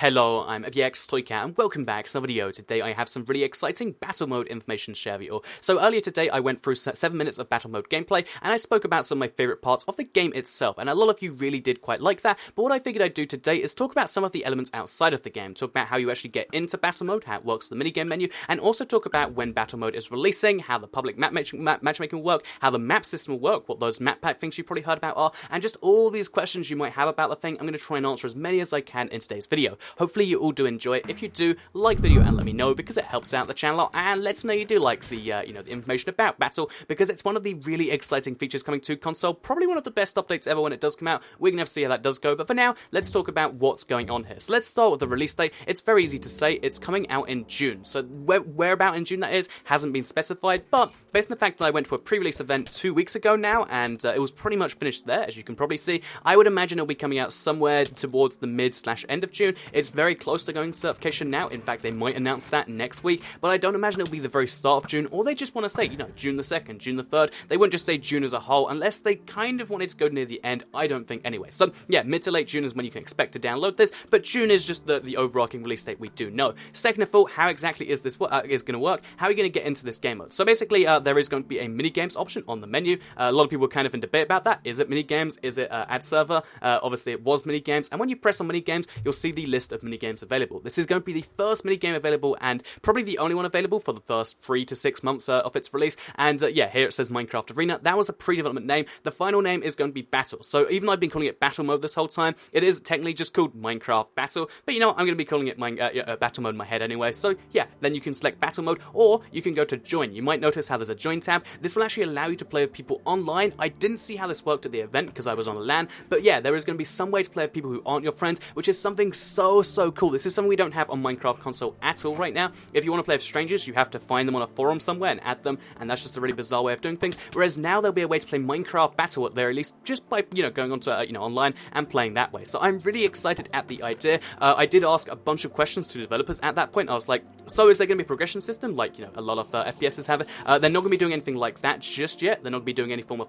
Hello, I'm TU31 and welcome back to another video. Today I have some really exciting battle mode information to share with you all. So earlier today I went through 7 minutes of battle mode gameplay and I spoke about some of my favourite parts of the game itself, and a lot of you really did quite like that. But what I figured I'd do today is talk about some of the elements outside of the game, talk about how you actually get into battle mode, how it works in the minigame menu, and also talk about when battle mode is releasing, how the public matchmaking will work, how the map system will work, what those map pack things you probably heard about are, and just all these questions you might have about the thing. I'm going to try and answer as many as I can in today's video. Hopefully you all do enjoy it. If you do, like the video and let me know, because it helps out the channel and lets me know you do like the the information about battle, because it's one of the really exciting features coming to console. Probably one of the best updates ever when it does come out. We're gonna have to see how that does go, but for now, let's talk about what's going on here. So let's start with the release date. It's very easy to say. It's coming out in June. So where about in June that is hasn't been specified, but based on the fact that I went to a pre-release event 2 weeks ago now, and it was pretty much finished there, as you can probably see, I would imagine it'll be coming out somewhere towards the mid/end of June. It's very close to going certification now. In fact, they might announce that next week, but I don't imagine it'll be the very start of June, or they just want to say, June the 2nd, June the 3rd. They wouldn't just say June as a whole, unless they kind of wanted to go near the end. I don't think anyway. So yeah, mid to late June is when you can expect to download this, but June is just the overarching release date we do know. Second of all, how exactly is this going to work? How are you going to get into this game mode? So basically, there is going to be a mini-games option on the menu. A lot of people are kind of in debate about that. Is it mini-games? Is it ad server? Obviously, it was mini-games, and when you press on mini-games, you'll see the list of mini-games available. This is going to be the first mini-game available, and probably the only one available for the first 3 to 6 months of its release. And yeah, here it says Minecraft Arena. That was a pre-development name. The final name is going to be Battle. So even though I've been calling it Battle Mode this whole time, it is technically just called Minecraft Battle. But you know what? I'm going to be calling it Battle Mode in my head anyway. So yeah, then you can select Battle Mode, or you can go to Join. You might notice how there's a Join tab. This will actually allow you to play with people online. I didn't see how this worked at the event because I was on a LAN, but yeah, there is going to be some way to play with people who aren't your friends, which is something so cool. This is something we don't have on Minecraft console at all right now. If you want to play with strangers, you have to find them on a forum somewhere and add them, and that's just a really bizarre way of doing things. Whereas now there'll be a way to play Minecraft Battle at the very least, just by going onto online and playing that way. So I'm really excited at the idea. I did ask a bunch of questions to developers at that point. I was like, so is there going to be a progression system like a lot of FPSs have it? They're not going to be doing anything like that just yet. They're not going to be doing any form of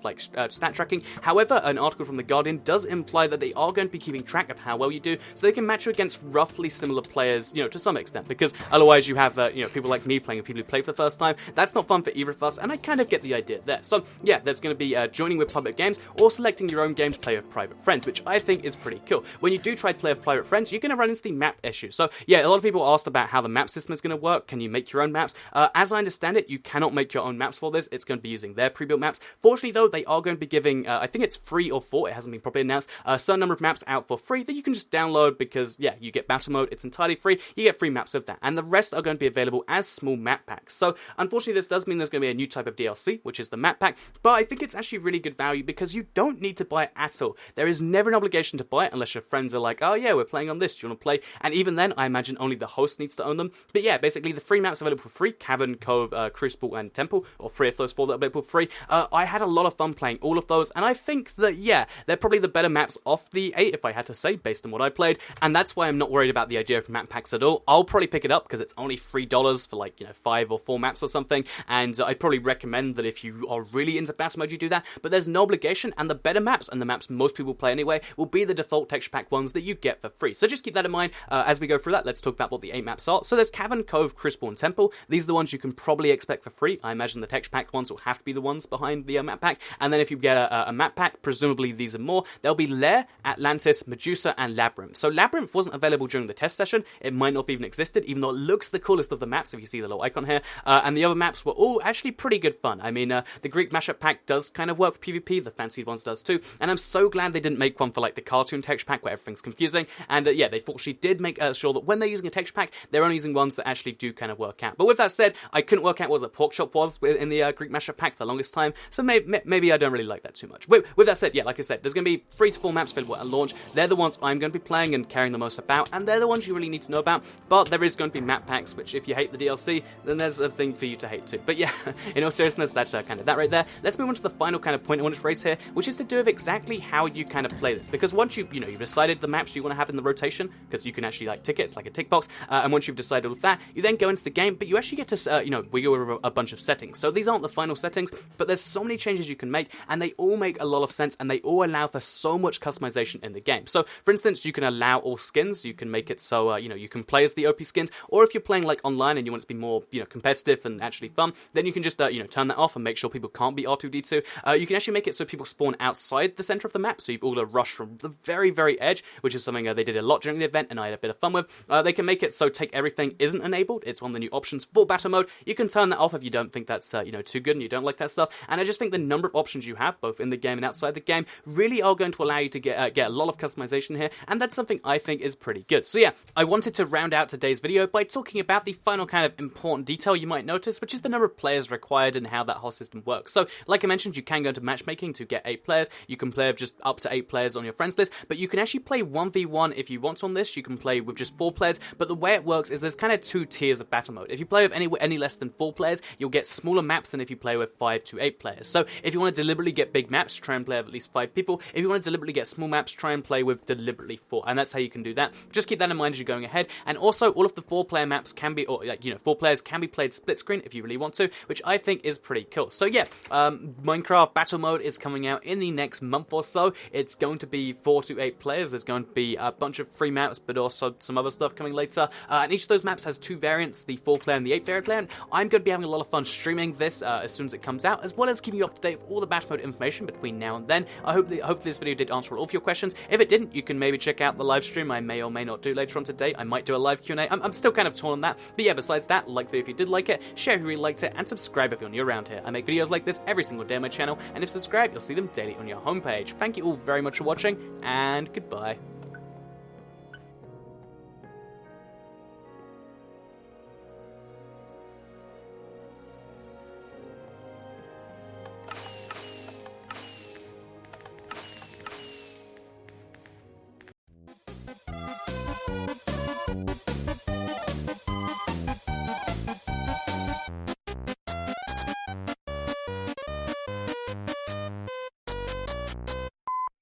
stat tracking. However, an article from The Guardian does imply that they are going to be keeping track of how well you do, so they can match you against roughly similar players, to some extent, because otherwise you have people like me playing with people who play for the first time. That's not fun for either of us, and I kind of get the idea there. So yeah, there's going to be joining with public games or selecting your own game to play with private friends, which I think is pretty cool. When you do try to play with private friends, you're going to run into the map issue. So yeah, a lot of people asked about how the map system is going to work. Can you make your own maps? As I understand it, you cannot make your own maps for this. It's going to be using their pre-built maps. Fortunately though, they are going to be giving, I think it's 3 or 4, it hasn't been properly announced, a certain number of maps out for free that you can just download, because yeah, you get battle mode, it's entirely free, you get free maps of that, and the rest are going to be available as small map packs. So unfortunately this does mean there's going to be a new type of DLC, which is the map pack, but I think it's actually really good value because you don't need to buy it at all. There is never an obligation to buy it unless your friends are like, oh yeah, we're playing on this, do you want to play? And even then, I imagine only the host needs to own them. But yeah, basically the free maps available for free: Cavern, Cove, Crucible, and Temple, or 3 of those 4 that are available for free. I had a lot of fun playing all of those, and I think that yeah, they're probably the better maps off the 8, if I had to say, based on what I played, and that's why I'm not worried about the idea of map packs at all. I'll probably pick it up because it's only $3 for 5 or 4 maps or something, and I'd probably recommend that if you are really into battle mode, you do that, but there's no obligation, and the better maps, and the maps most people play anyway, will be the default texture pack ones that you get for free. So just keep that in mind as we go through that. Let's talk about what the 8 maps are. So there's Cavern, Cove, Crucible, and Temple. These are the ones you can probably expect for free. I imagine the texture pack ones will have to be the ones behind the map pack, and then if you get a map pack, presumably these are more, there'll be Lair, Atlantis, Medusa, and Labyrinth. So Labyrinth wasn't available during the test session. It might not have even existed, even though it looks the coolest of the maps if you see the little icon here, and the other maps were all actually pretty good fun. I mean, the Greek mashup pack does kind of work for PvP, the fancied ones does too, and I'm so glad they didn't make one for the cartoon texture pack where everything's confusing, and yeah, they fortunately did make sure that when they're using a texture pack, they're only using ones that actually do kind of work out. But with that said, I couldn't work out what a pork chop was in the Greek mashup pack for the longest time, so maybe I don't really like that too much. With that said, yeah, like I said, there's going to be 3 to 4 maps available at launch. They're the ones I'm going to be playing and caring the most about, and they're the ones you really need to know about, but there is going to be map packs, which if you hate the DLC, then there's a thing for you to hate too. But yeah, in all seriousness, that's kind of that right there. Let's move on to the final kind of point I wanted to raise here, which is to do with exactly how you kind of play this, because once you've decided the maps you want to have in the rotation, because you can actually tick it, it's like a tick box, and once you've decided with that, you then go into the game, but you actually get to wiggle over a bunch of settings. So these aren't the final settings, but there's so many changes you can make, and they all make a lot of sense, and they all allow for so much customization in the game. So for instance, you can allow all skins skins. You can make it so, you can play as the OP skins, or if you're playing like online and you want it to be more, competitive and actually fun, then you can just, turn that off and make sure people can't be R2-D2. You can actually make it so people spawn outside the center of the map, so you've all got to rush from the very, very edge, which is something they did a lot during the event, and I had a bit of fun with. They can make it so take everything isn't enabled. It's one of the new options for battle mode. You can turn that off if you don't think that's, too good and you don't like that stuff. And I just think the number of options you have, both in the game and outside the game, really are going to allow you to get a lot of customization here, and that's something I think is pretty good. So yeah, I wanted to round out today's video by talking about the final kind of important detail you might notice, which is the number of players required and how that whole system works. So, like I mentioned, you can go into matchmaking to get 8 players. You can play with just up to 8 players on your friends list, but you can actually play 1v1 if you want on this. You can play with just 4 players, but the way it works is there's kind of 2 tiers of battle mode. If you play with any less than 4 players, you'll get smaller maps than if you play with 5 to 8 players. So, if you want to deliberately get big maps, try and play with at least 5 people. If you want to deliberately get small maps, try and play with deliberately 4, and that's how you can do that. Just keep that in mind as you're going ahead. And also, all of the 4-player maps can be, 4 players can be played split screen if you really want to, which I think is pretty cool. So yeah, Minecraft Battle Mode is coming out in the next month or so. It's going to be 4 to 8 players. There's going to be a bunch of free maps, but also some other stuff coming later. And each of those maps has 2 variants, the 4-player and the 8-player variant. I'm going to be having a lot of fun streaming this as soon as it comes out, as well as keeping you up to date with all the Battle Mode information between now and then. I hope this video did answer all of your questions. If it didn't, you can maybe check out the live stream I may or may not do later on today. I might do a live Q&A. I'm still kind of torn on that. But yeah, besides that, like the video if you did like it, share if you really liked it, and subscribe if you're new around here. I make videos like this every single day on my channel, and if subscribed, you'll see them daily on your homepage. Thank you all very much for watching, and goodbye.